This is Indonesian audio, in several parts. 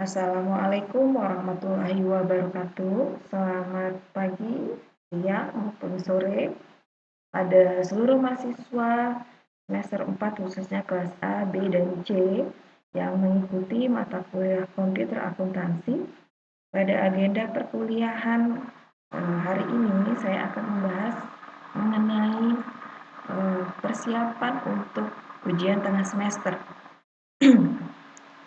Assalamualaikum warahmatullahi wabarakatuh. Selamat pagi, siang, maupun sore pada seluruh mahasiswa semester 4 khususnya kelas A, B, dan C yang mengikuti mata kuliah komputer akuntansi. Pada agenda perkuliahan hari ini saya akan membahas mengenai persiapan untuk ujian tengah semester.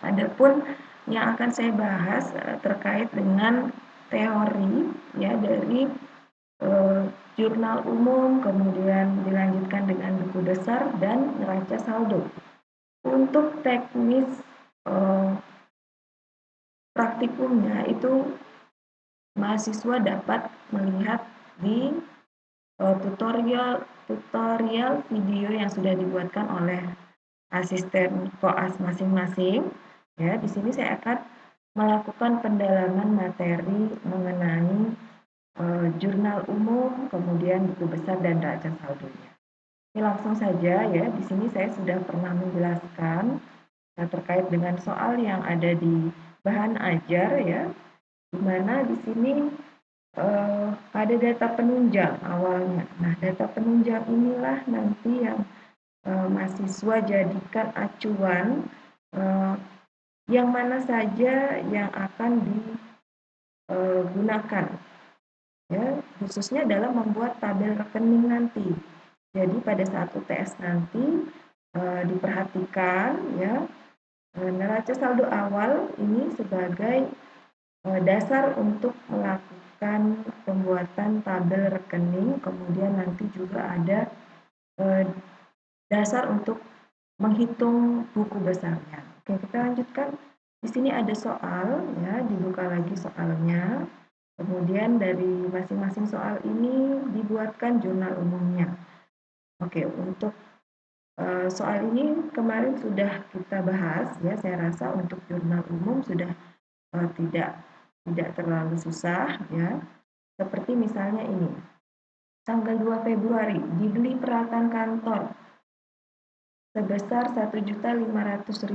Adapun yang akan saya bahas terkait dengan teori ya dari jurnal umum, kemudian dilanjutkan dengan buku besar dan neraca saldo. Untuk teknis praktikumnya itu mahasiswa dapat melihat di tutorial video yang sudah dibuatkan oleh asisten koas masing-masing. Ya, di sini saya akan melakukan pendalaman materi mengenai jurnal umum, kemudian buku besar dan neraca saldonya. Ini langsung saja ya, di sini saya sudah pernah menjelaskan terkait dengan soal yang ada di bahan ajar ya, di mana di sini ada data penunjang awalnya. Nah, data penunjang inilah nanti yang mahasiswa jadikan acuan yang mana saja yang akan digunakan ya, khususnya dalam membuat tabel rekening nanti. Jadi pada saat UTS nanti diperhatikan ya, neraca saldo awal ini sebagai dasar untuk melakukan pembuatan tabel rekening, kemudian nanti juga ada dasar untuk menghitung buku besarnya. Oke, kita lanjutkan. Di sini ada soal ya, dibuka lagi soalnya. Kemudian dari masing-masing soal ini dibuatkan jurnal umumnya. Oke, untuk soal ini kemarin sudah kita bahas ya. Saya rasa untuk jurnal umum sudah tidak terlalu susah ya. Seperti misalnya ini. Tanggal 2 Februari dibeli peralatan kantor sebesar 1.500.000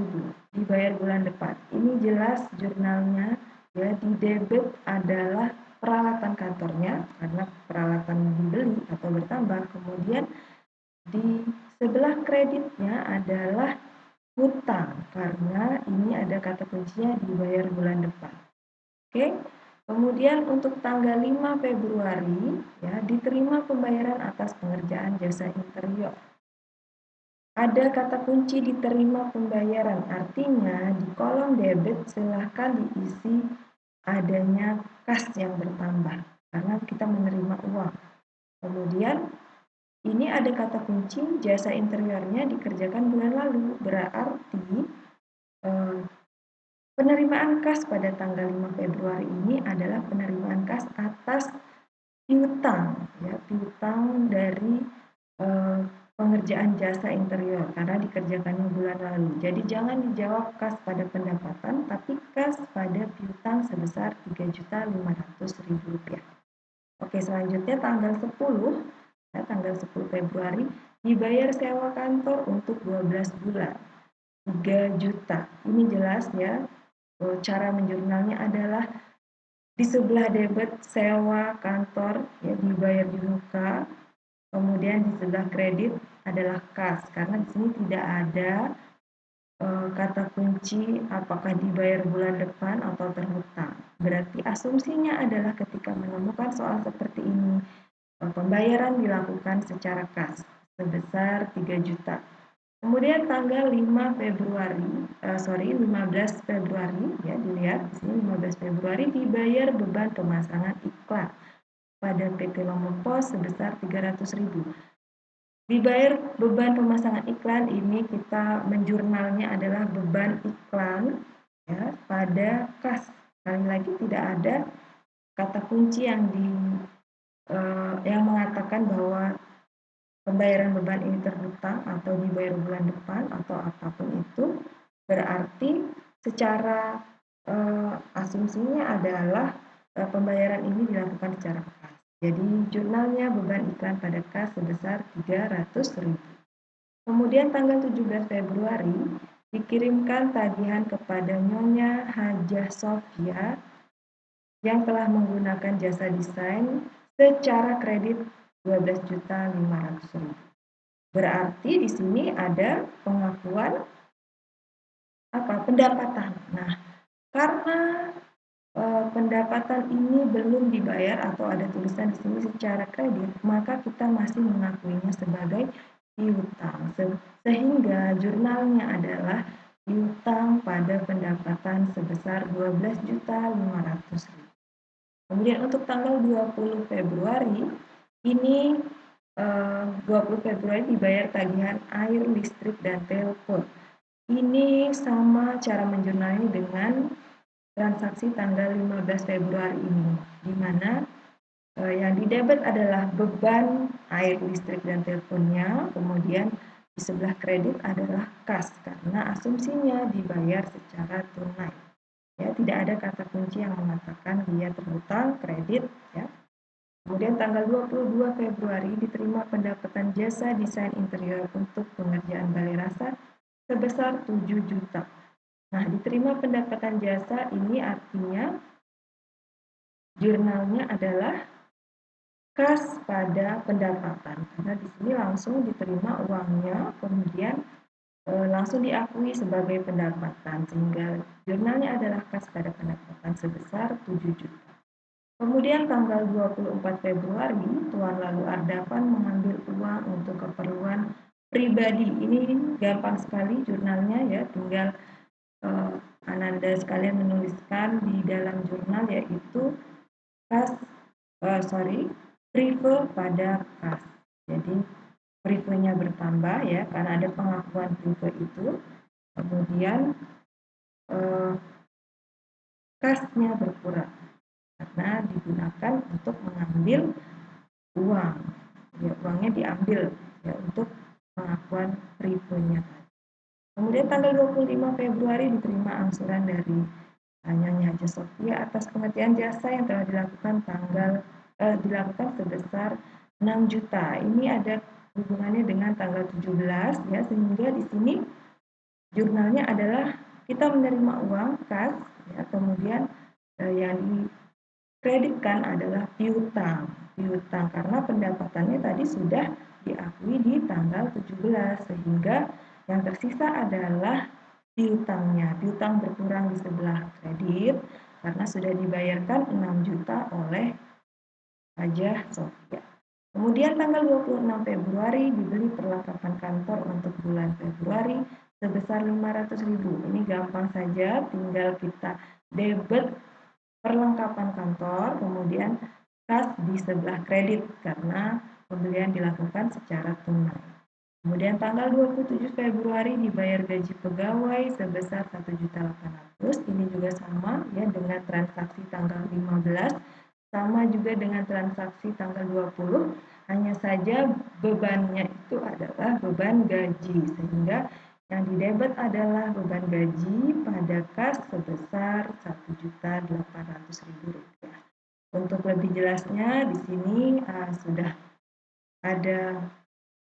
dibayar bulan depan. Ini jelas jurnalnya ya, di debit adalah peralatan kantornya karena peralatan dibeli atau bertambah. Kemudian di sebelah kreditnya adalah hutang karena ini ada kata kuncinya dibayar bulan depan. Oke. Kemudian untuk tanggal 5 Februari ya, diterima pembayaran atas pengerjaan jasa interior. Ada kata kunci diterima pembayaran, artinya di kolom debit silahkan diisi adanya kas yang bertambah karena kita menerima uang. Kemudian ini ada kata kunci jasa interiornya dikerjakan bulan lalu, berarti penerimaan kas pada tanggal 5 Februari ini adalah penerimaan kas atas piutang, ya, piutang dari pengerjaan jasa interior karena dikerjakannya bulan lalu. Jadi jangan dijawab kas pada pendapatan, tapi kas pada piutang sebesar Rp3.500.000. Oke, selanjutnya tanggal 10, ya, tanggal 10 Februari dibayar sewa kantor untuk 12 bulan. 3 juta. Ini jelas ya, cara menjurnalnya adalah di sebelah debit sewa kantor ya, dibayar di muka. Kemudian di sebelah kredit adalah kas karena di sini tidak ada kata kunci apakah dibayar bulan depan atau terhutang. Berarti asumsinya adalah ketika menemukan soal seperti ini pembayaran dilakukan secara kas sebesar 3 juta. Kemudian tanggal 15 Februari ya, dilihat di sini 15 Februari dibayar beban pemasangan iklan pada PT Lombok Pos sebesar 300.000. Dibayar beban pemasangan iklan ini kita menjurnalnya adalah beban iklan ya, pada kas. Sekali lagi tidak ada kata kunci yang mengatakan bahwa pembayaran beban ini terhutang atau dibayar bulan depan atau apapun itu. Berarti secara asumsinya adalah pembayaran ini dilakukan secara kas. Jadi jurnalnya beban iklan pada kas sebesar 300.000. Kemudian tanggal 17 Februari dikirimkan tagihan kepada Nyonya Hajah Sofia yang telah menggunakan jasa desain secara kredit 12.500.000. Berarti di sini ada pengakuan pendapatan. Nah, karena pendapatan ini belum dibayar atau ada tulisan di sini secara kredit, maka kita masih mengakuinya sebagai piutang. Sehingga jurnalnya adalah piutang pada pendapatan sebesar 12.500.000. Kemudian untuk tanggal 20 Februari, ini 20 Februari dibayar tagihan air, listrik, dan telepon. Ini sama cara menjurnalnya dengan transaksi tanggal 15 Februari ini, di mana yang didebet adalah beban air, listrik, dan teleponnya, kemudian di sebelah kredit adalah kas, karena asumsinya dibayar secara tunai. Ya, tidak ada kata kunci yang mengatakan dia terhutang kredit. Ya. Kemudian tanggal 22 Februari diterima pendapatan jasa desain interior untuk pengerjaan balai rasa sebesar 7 juta. Nah, diterima pendapatan jasa ini artinya jurnalnya adalah kas pada pendapatan, karena di sini langsung diterima uangnya, kemudian langsung diakui sebagai pendapatan, sehingga jurnalnya adalah kas pada pendapatan sebesar 7 juta. Kemudian tanggal 24 Februari, Tuan Lalu Ardapan mengambil uang untuk keperluan pribadi. Ini gampang sekali jurnalnya ya, tinggal Ananda sekalian menuliskan di dalam jurnal yaitu prive pada kas. Jadi privenya bertambah ya karena ada pengakuan prive itu. Kemudian kasnya berkurang karena digunakan untuk mengambil uang. Ya, uangnya diambil ya untuk pengakuan privenya. Kemudian tanggal 25 Februari diterima angsuran dari Nyonya Hajah Sofia atas pengerjaan jasa yang telah dilakukan sebesar 6 juta. Ini ada hubungannya dengan tanggal 17 ya, sehingga di sini jurnalnya adalah kita menerima uang kas ya, kemudian yang dikreditkan adalah piutang karena pendapatannya tadi sudah diakui di tanggal 17, sehingga yang tersisa adalah piutangnya. Piutang berkurang di sebelah kredit karena sudah dibayarkan 6 juta oleh Hajah Sofia. Kemudian tanggal 26 Februari dibeli perlengkapan kantor untuk bulan Februari sebesar 500.000. Ini gampang saja, tinggal kita debit perlengkapan kantor, kemudian kas di sebelah kredit karena pembelian dilakukan secara tunai. Kemudian tanggal 27 Februari dibayar gaji pegawai sebesar 1.800.000. Ini juga sama ya dengan transaksi tanggal 15, sama juga dengan transaksi tanggal 20, hanya saja bebannya itu adalah beban gaji, sehingga yang didebet adalah beban gaji pada kas sebesar Rp1.800.000. Untuk lebih jelasnya di sini sudah ada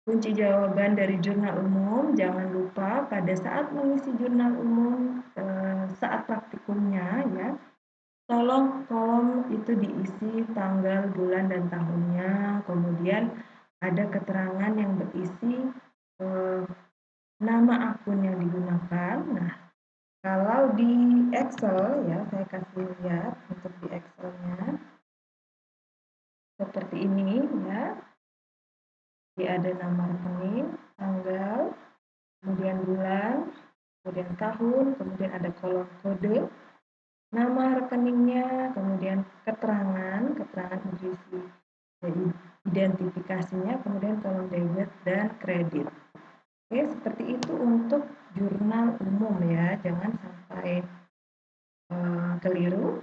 kunci jawaban dari jurnal umum. Jangan lupa pada saat mengisi jurnal umum saat praktikumnya ya, tolong kolom itu diisi tanggal, bulan, dan tahunnya. Kemudian ada keterangan yang berisi nama akun yang digunakan. Nah, kalau di Excel ya, saya kasih lihat untuk di Excelnya seperti ini ya. Jadi ada nama rekening, tanggal, kemudian bulan, kemudian tahun, kemudian ada kolom kode, nama rekeningnya, kemudian keterangan berisi jadi identifikasinya, kemudian kolom debit dan kredit. Oke, seperti itu untuk jurnal umum ya, jangan sampai keliru.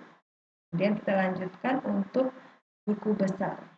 Kemudian kita lanjutkan untuk buku besar.